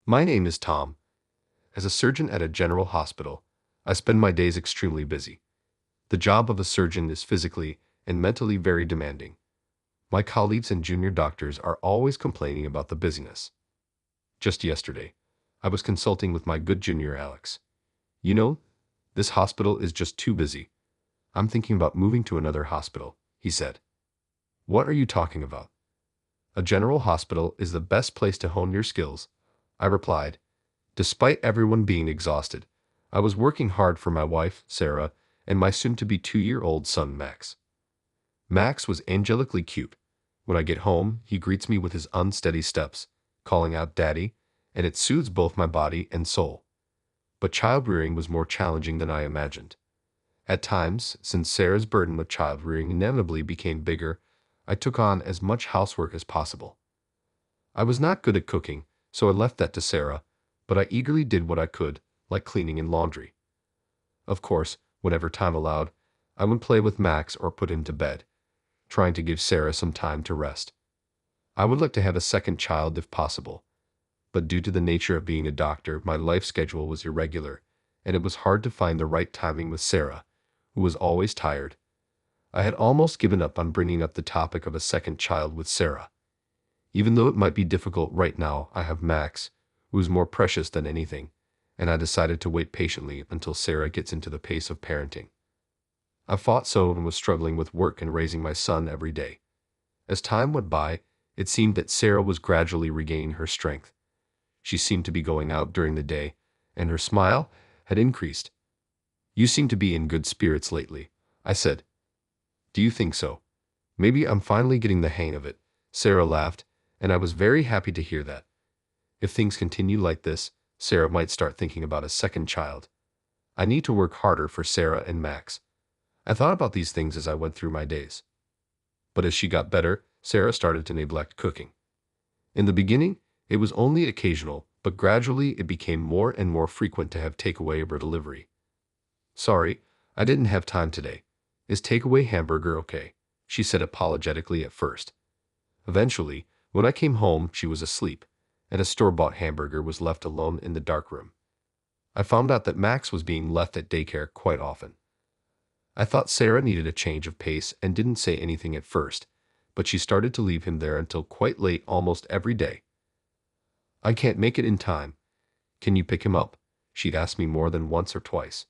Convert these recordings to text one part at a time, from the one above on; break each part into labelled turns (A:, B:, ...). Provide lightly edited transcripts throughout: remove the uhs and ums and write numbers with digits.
A: My name is Tom. As a surgeon at a general hospital, I spend my days extremely busy. The job of a surgeon is physically and mentally very demanding. My colleagues and junior doctors are always complaining about the busyness. Just yesterday, I was consulting with my good junior Alex. You know, this hospital is just too busy. I'm thinking about moving to another hospital, he said. What are you talking about? A general hospital is the best place to hone your skills, I replied. Despite everyone being exhausted, I was working hard for my wife, Sarah, and my soon-to-be 2-year-old son, Max. Max was angelically cute. When I get home, he greets me with his unsteady steps, calling out Daddy, and it soothes both my body and soul. But child-rearing was more challenging than I imagined. At times, since Sarah's burden with child-rearing inevitably became bigger, I took on as much housework as possible. I was not good at cooking, so I left that to Sarah, but I eagerly did what I could, like cleaning and laundry. Of course, whenever time allowed, I would play with Max or put him to bed, trying to give Sarah some time to rest. I would like to have a second child if possible, but due to the nature of being a doctor, my life schedule was irregular, and it was hard to find the right timing with Sarah, who was always tired. I had almost given up on bringing up the topic of a second child with Sarah. Even though it might be difficult right now, I have Max, who is more precious than anything, and I decided to wait patiently until Sarah gets into the pace of parenting. I fought so and was struggling with work and raising my son every day. As time went by, it seemed that Sarah was gradually regaining her strength. She seemed to be going out during the day, and her smile had increased. You seem to be in good spirits lately, I said. Do you think so? Maybe I'm finally getting the hang of it, Sarah laughed, and I was very happy to hear that. If things continue like this, Sarah might start thinking about a second child. I need to work harder for Sarah and Max. I thought about these things as I went through my days. But as she got better, Sarah started to neglect cooking. In the beginning, it was only occasional, but gradually it became more and more frequent to have takeaway or delivery. Sorry, I didn't have time today. Is takeaway hamburger okay? She said apologetically at first. Eventually, when I came home, she was asleep, and a store-bought hamburger was left alone in the dark room. I found out that Max was being left at daycare quite often. I thought Sarah needed a change of pace and didn't say anything at first, but she started to leave him there until quite late almost every day. I can't make it in time. Can you pick him up? She'd asked me more than once or twice.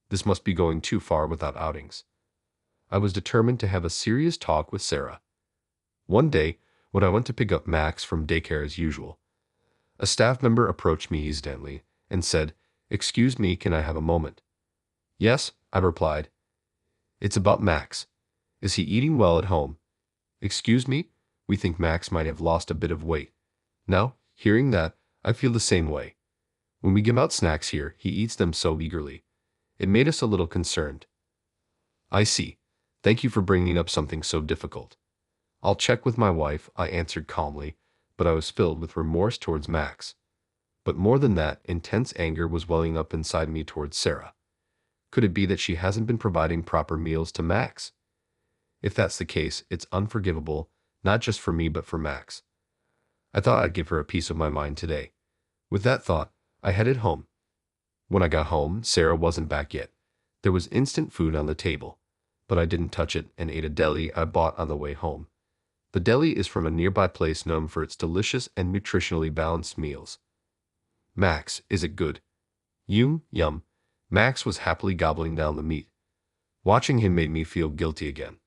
A: This must be going too far without outings. I was determined to have a serious talk with Sarah. One day, when I went to pick up Max from daycare as usual, a staff member approached me hesitantly and said, "Excuse me, can I have a moment?" "Yes," I replied. "It's about Max. Is he eating well at home?" "Excuse me, we think Max might have lost a bit of weight." Now, hearing that, I feel the same way. When we give out snacks here, he eats them so eagerly. It made us a little concerned. I see. Thank you for bringing up something so difficult. I'll check with my wife, I answered calmly, but I was filled with remorse towards Max. But more than that, intense anger was welling up inside me towards Sarah. Could it be that she hasn't been providing proper meals to Max? If that's the case, it's unforgivable, not just for me but for Max. I thought I'd give her a piece of my mind today. With that thought, I headed home. When I got home, Sarah wasn't back yet. There was instant food on the table, but I didn't touch it and ate a deli I bought on the way home. The deli is from a nearby place known for its delicious and nutritionally balanced meals. Max, is it good? Yum. Max was happily gobbling down the meat. Watching him made me feel guilty again.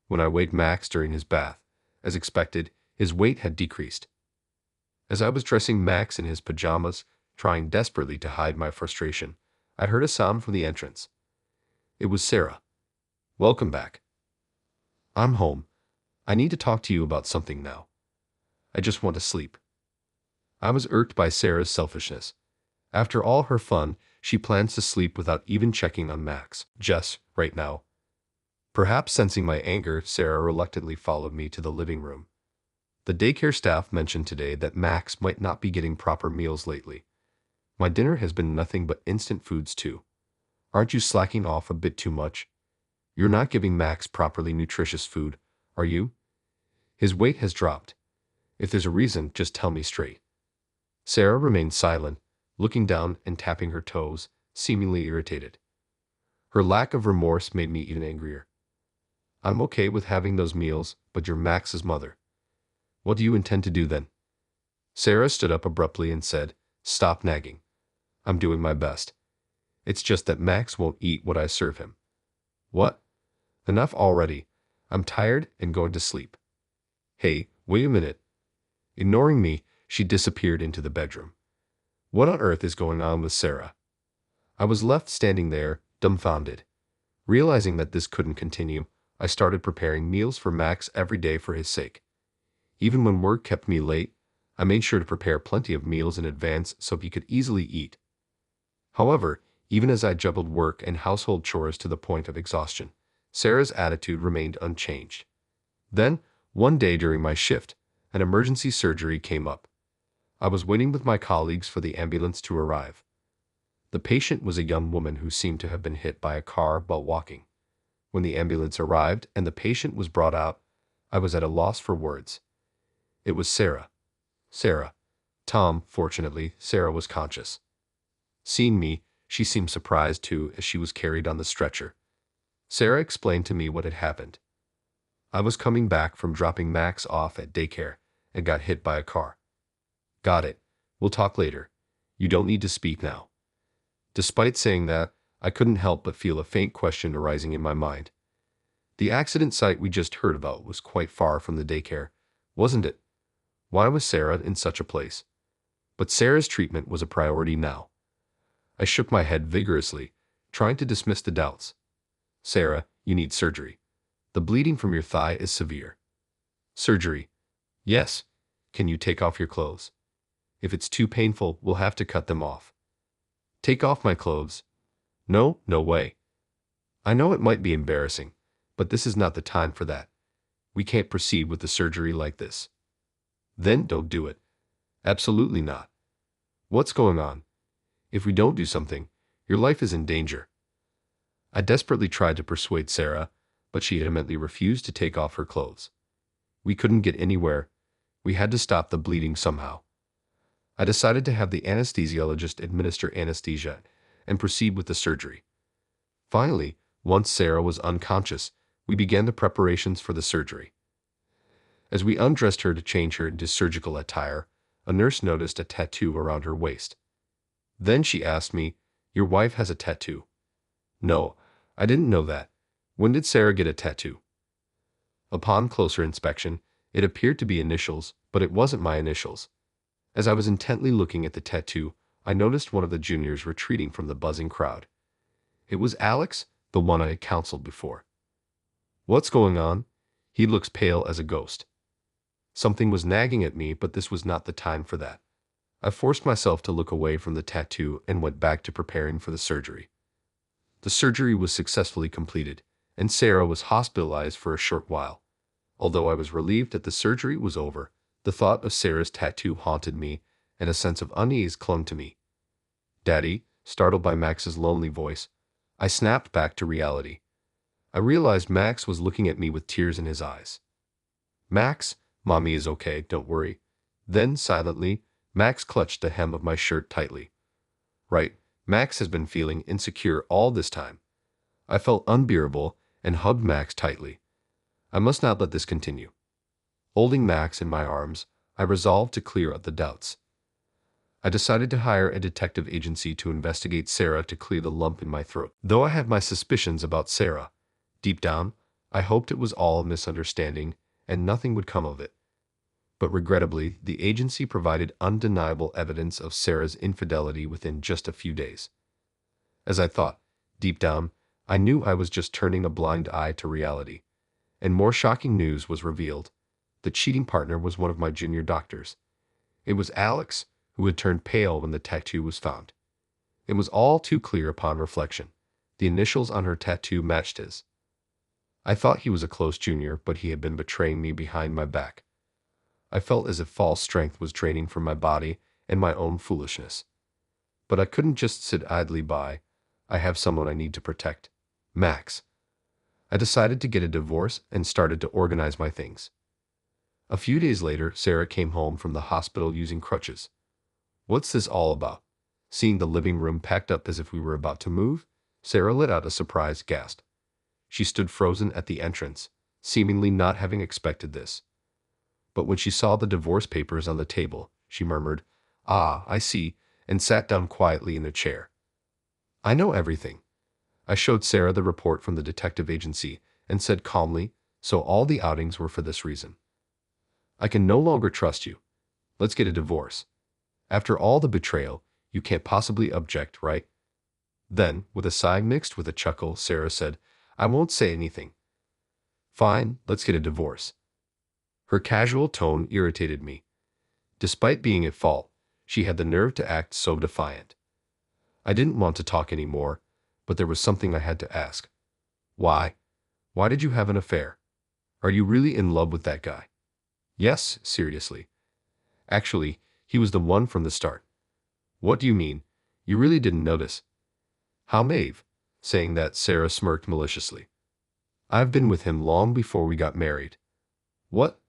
A: When I weighed Max during his bath, as expected, his weight had decreased. As I was dressing Max in his pajamas, trying desperately to hide my frustration, I heard a sound from the entrance. It was Sarah. "Welcome back." "I'm home. I need to talk to you about something now. I just want to sleep." I was irked by Sarah's selfishness. After all her fun, she plans to sleep without even checking on Max. Just right now. Perhaps sensing my anger, Sarah reluctantly followed me to the living room. The daycare staff mentioned today that Max might not be getting proper meals lately. My dinner has been nothing but instant foods too. Aren't you slacking off a bit too much? You're not giving Max properly nutritious food, are you? His weight has dropped. If there's a reason, just tell me straight. Sarah remained silent, looking down and tapping her toes, seemingly irritated. Her lack of remorse made me even angrier. I'm okay with having those meals, but you're Max's mother. What do you intend to do then? Sarah stood up abruptly and said, "Stop nagging. I'm doing my best. It's just that Max won't eat what I serve him." What? Enough already. I'm tired and going to sleep. Hey, wait a minute. Ignoring me, she disappeared into the bedroom. What on earth is going on with Sarah? I was left standing there, dumbfounded. Realizing that this couldn't continue, I started preparing meals for Max every day for his sake. Even when work kept me late, I made sure to prepare plenty of meals in advance so he could easily eat. However, even as I juggled work and household chores to the point of exhaustion, Sarah's attitude remained unchanged. Then, one day during my shift, an emergency surgery came up. I was waiting with my colleagues for the ambulance to arrive. The patient was a young woman who seemed to have been hit by a car while walking. When the ambulance arrived and the patient was brought out, I was at a loss for words. It was Sarah. Sarah. Tom, fortunately, Sarah was conscious. Seeing me, she seemed surprised too as she was carried on the stretcher. Sarah explained to me what had happened. I was coming back from dropping Max off at daycare and got hit by a car. Got it. We'll talk later. You don't need to speak now. Despite saying that, I couldn't help but feel a faint question arising in my mind. The accident site we just heard about was quite far from the daycare, wasn't it? Why was Sarah in such a place? But Sarah's treatment was a priority now. I shook my head vigorously, trying to dismiss the doubts. Sarah, you need surgery. The bleeding from your thigh is severe. Surgery? Yes. Can you take off your clothes? If it's too painful, we'll have to cut them off. Take off my clothes? No, no way. I know it might be embarrassing, but this is not the time for that. We can't proceed with the surgery like this. Then don't do it. Absolutely not. What's going on? If we don't do something, your life is in danger. I desperately tried to persuade Sarah, but she adamantly refused to take off her clothes. We couldn't get anywhere. We had to stop the bleeding somehow. I decided to have the anesthesiologist administer anesthesia and proceed with the surgery. Finally, once Sarah was unconscious, we began the preparations for the surgery. As we undressed her to change her into surgical attire, a nurse noticed a tattoo around her waist. Then she asked me, "Your wife has a tattoo?" No, I didn't know that. When did Sarah get a tattoo? Upon closer inspection, it appeared to be initials, but it wasn't my initials. As I was intently looking at the tattoo, I noticed one of the juniors retreating from the buzzing crowd. It was Alex, the one I had counseled before. What's going on? He looks pale as a ghost. Something was nagging at me, but this was not the time for that. I forced myself to look away from the tattoo and went back to preparing for the surgery. The surgery was successfully completed, and Sarah was hospitalized for a short while. Although I was relieved that the surgery was over, the thought of Sarah's tattoo haunted me, and a sense of unease clung to me. "Daddy," startled by Max's lonely voice, I snapped back to reality. I realized Max was looking at me with tears in his eyes. "Max, Mommy is okay, don't worry." Then, silently, Max clutched the hem of my shirt tightly. Right, Max has been feeling insecure all this time. I felt unbearable and hugged Max tightly. I must not let this continue. Holding Max in my arms, I resolved to clear up the doubts. I decided to hire a detective agency to investigate Sarah to clear the lump in my throat. Though I had my suspicions about Sarah, deep down, I hoped it was all a misunderstanding and nothing would come of it. But regrettably, the agency provided undeniable evidence of Sarah's infidelity within just a few days. As I thought, deep down, I knew I was just turning a blind eye to reality. And more shocking news was revealed. The cheating partner was one of my junior doctors. It was Alex, who had turned pale when the tattoo was found. It was all too clear upon reflection. The initials on her tattoo matched his. I thought he was a close junior, but he had been betraying me behind my back. I felt as if false strength was draining from my body and my own foolishness. But I couldn't just sit idly by. I have someone I need to protect. Max. I decided to get a divorce and started to organize my things. A few days later, Sarah came home from the hospital using crutches. What's this all about? Seeing the living room packed up as if we were about to move, Sarah let out a surprised gasp. She stood frozen at the entrance, seemingly not having expected this. But when she saw the divorce papers on the table, she murmured, "Ah, I see," and sat down quietly in a chair. "I know everything." I showed Sarah the report from the detective agency and said calmly, "So all the outings were for this reason. I can no longer trust you. Let's get a divorce. After all the betrayal, you can't possibly object, right?" Then, with a sigh mixed with a chuckle, Sarah said, "I won't say anything. Fine, let's get a divorce." Her casual tone irritated me. Despite being at fault, she had the nerve to act so defiant. I didn't want to talk anymore, but there was something I had to ask. Why? Why did you have an affair? Are you really in love with that guy? Yes, seriously. Actually, he was the one from the start. What do you mean? You really didn't notice? How, Maeve? Saying that, Sarah smirked maliciously. I've been with him long before we got married. What?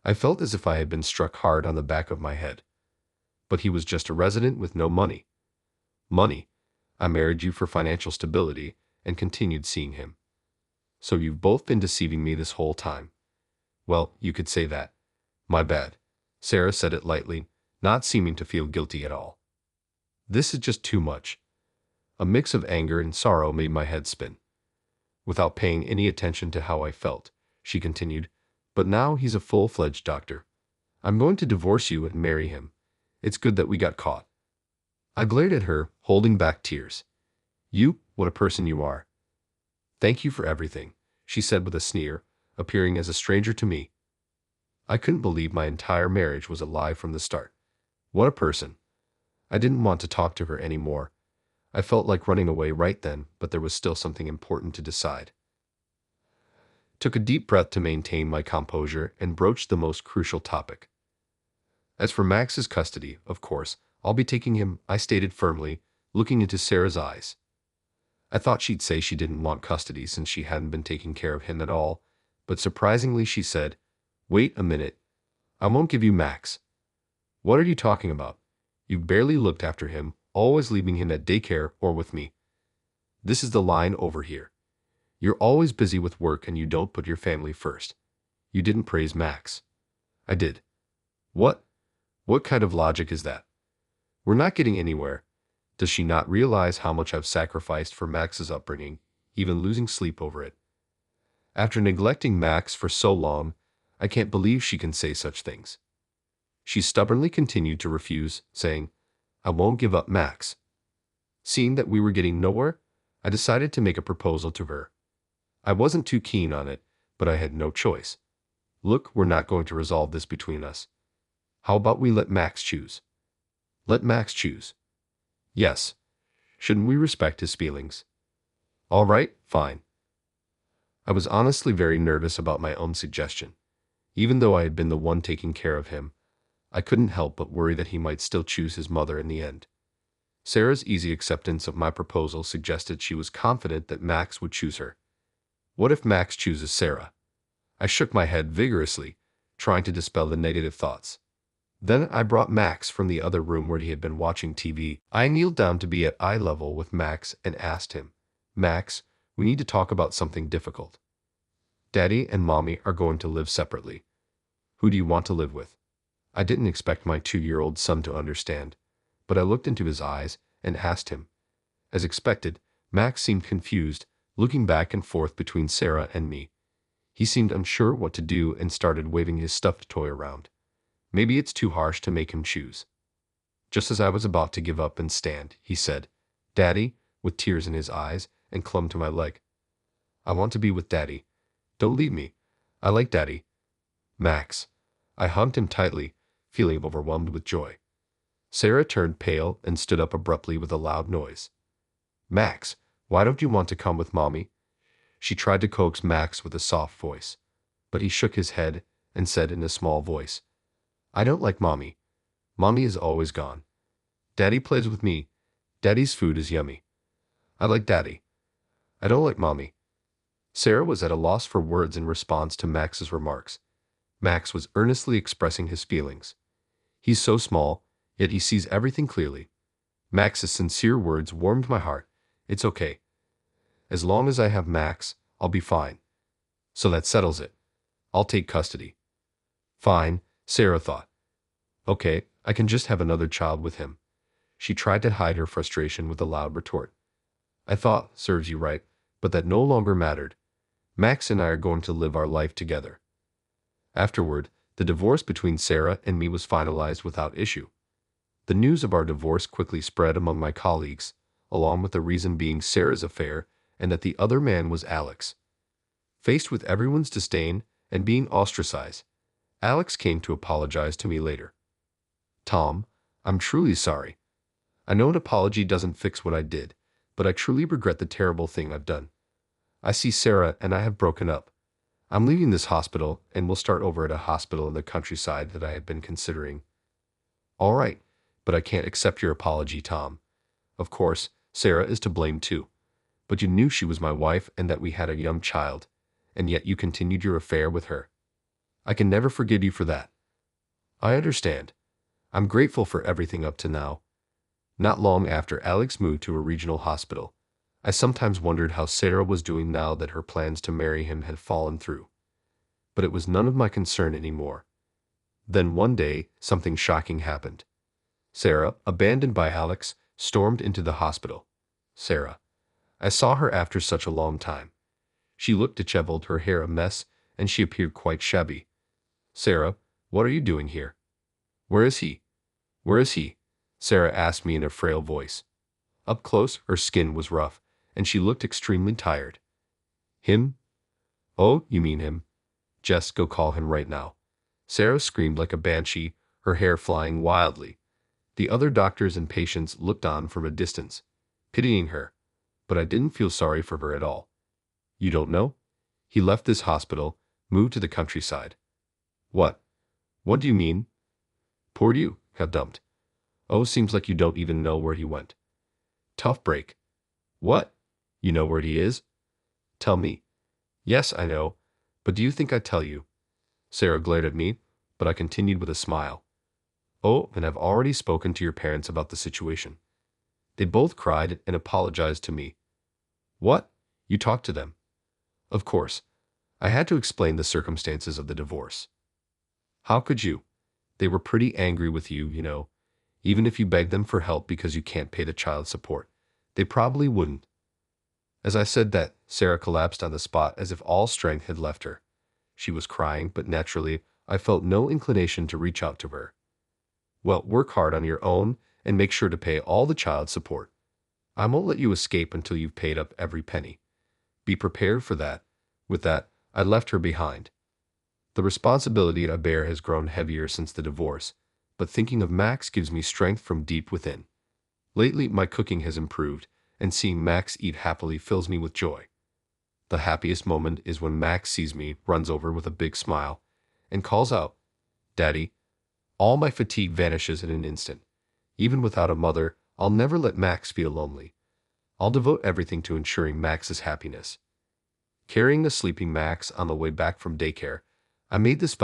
A: I felt as if I had been struck hard on the back of my head. But he was just a resident with no money. Money? I married you for financial stability and continued seeing him. So you've both been deceiving me this whole time. Well, you could say that. My bad. Sarah said it lightly, not seeming to feel guilty at all. This is just too much. A mix of anger and sorrow made my head spin. Without paying any attention to how I felt, she continued, "But now he's a full-fledged doctor. I'm going to divorce you and marry him. It's good that we got caught." I glared at her, holding back tears. "You, what a person you are." "Thank you for everything," she said with a sneer, appearing as a stranger to me. I couldn't believe my entire marriage was a lie from the start. What a person. I didn't want to talk to her anymore. I felt like running away right then, but there was still something important to decide. Took a deep breath to maintain my composure and broached the most crucial topic. As for Max's custody, of course, I'll be taking him, I stated firmly, looking into Sarah's eyes. I thought she'd say she didn't want custody since she hadn't been taking care of him at all, but surprisingly she said, "Wait a minute. I won't give you Max." "What are you talking about? You've barely looked after him, always leaving him at daycare or with me. This is the line over here. You're always busy with work and you don't put your family first. You didn't praise Max." "I did." "What? What kind of logic is that? We're not getting anywhere. Does she not realize how much I've sacrificed for Max's upbringing, even losing sleep over it? After neglecting Max for so long, I can't believe she can say such things." She stubbornly continued to refuse, saying, "I won't give up Max." Seeing that we were getting nowhere, I decided to make a proposal to her. I wasn't too keen on it, but I had no choice. "Look, we're not going to resolve this between us. How about we let Max choose?" "Let Max choose?" "Yes. Shouldn't we respect his feelings?" "All right, fine." I was honestly very nervous about my own suggestion. Even though I had been the one taking care of him, I couldn't help but worry that he might still choose his mother in the end. Sarah's easy acceptance of my proposal suggested she was confident that Max would choose her. What if Max chooses Sarah? I shook my head vigorously, trying to dispel the negative thoughts. Then I brought Max from the other room where he had been watching TV. I kneeled down to be at eye level with Max and asked him, "Max, we need to talk about something difficult. Daddy and Mommy are going to live separately. Who do you want to live with?" I didn't expect my 2-year-old son to understand, but I looked into his eyes and asked him. As expected, Max seemed confused, looking back and forth between Sarah and me. He seemed unsure what to do and started waving his stuffed toy around. Maybe it's too harsh to make him choose. Just as I was about to give up and stand, he said, "Daddy," with tears in his eyes, and clung to my leg. "I want to be with Daddy. Don't leave me. I like Daddy." "Max." I hugged him tightly, feeling overwhelmed with joy. Sarah turned pale and stood up abruptly with a loud noise. "Max, why don't you want to come with Mommy?" She tried to coax Max with a soft voice, but he shook his head and said in a small voice, "I don't like Mommy. Mommy is always gone. Daddy plays with me. Daddy's food is yummy. I like Daddy. I don't like Mommy." Sarah was at a loss for words in response to Max's remarks. Max was earnestly expressing his feelings. "He's so small. Yet he sees everything clearly. Max's sincere words warmed my heart. It's okay. As long as I have Max, I'll be fine. So that settles it. I'll take custody. Fine, Sarah thought. Okay, I can just have another child with him. She tried to hide her frustration with a loud retort. I thought, serves you right, but that no longer mattered. Max and I are going to live our life together. Afterward, the divorce between Sarah and me was finalized without issue. The news of our divorce quickly spread among my colleagues, along with the reason being Sarah's affair and that the other man was Alex. Faced with everyone's disdain and being ostracized, Alex came to apologize to me later. Tom, I'm truly sorry. I know an apology doesn't fix what I did, but I truly regret the terrible thing I've done. I see Sarah and I have broken up. I'm leaving this hospital and will start over at a hospital in the countryside that I had been considering. All right, but I can't accept your apology, Tom. Of course, Sarah is to blame too. But you knew she was my wife and that we had a young child, and yet you continued your affair with her. I can never forgive you for that. I understand. I'm grateful for everything up to now. Not long after Alex moved to a regional hospital, I sometimes wondered how Sarah was doing now that her plans to marry him had fallen through. But it was none of my concern anymore. Then one day, something shocking happened. Sarah, abandoned by Alex, stormed into the hospital. Sarah. I saw her after such a long time. She looked disheveled, her hair a mess, and she appeared quite shabby. Sarah, what are you doing here? Where is he? Where is he? Sarah asked me in a frail voice. Up close, her skin was rough, and she looked extremely tired. Him? Oh, you mean him. Jess, go call him right now. Sarah screamed like a banshee, her hair flying wildly. The other doctors and patients looked on from a distance, pitying her, but I didn't feel sorry for her at all. You don't know? He left this hospital, moved to the countryside. What? What do you mean? Poor you, got dumped. Oh, seems like you don't even know where he went. Tough break. What? You know where he is? Tell me. Yes, I know, but do you think I'd tell you? Sarah glared at me, but I continued with a smile. Oh, and I've already spoken to your parents about the situation. They both cried and apologized to me. What? You talked to them? Of course. I had to explain the circumstances of the divorce. How could you? They were pretty angry with you, you know. Even if you begged them for help because you can't pay the child support, they probably wouldn't. As I said that, Sarah collapsed on the spot as if all strength had left her. She was crying, but naturally, I felt no inclination to reach out to her. Well, work hard on your own and make sure to pay all the child support. I won't let you escape until you've paid up every penny. Be prepared for that. With that, I left her behind. The responsibility I bear has grown heavier since the divorce, but thinking of Max gives me strength from deep within. Lately, my cooking has improved, and seeing Max eat happily fills me with joy. The happiest moment is when Max sees me, runs over with a big smile, and calls out, Daddy. All my fatigue vanishes in an instant. Even without a mother, I'll never let Max feel lonely. I'll devote everything to ensuring Max's happiness. Carrying the sleeping Max on the way back from daycare, I made this vow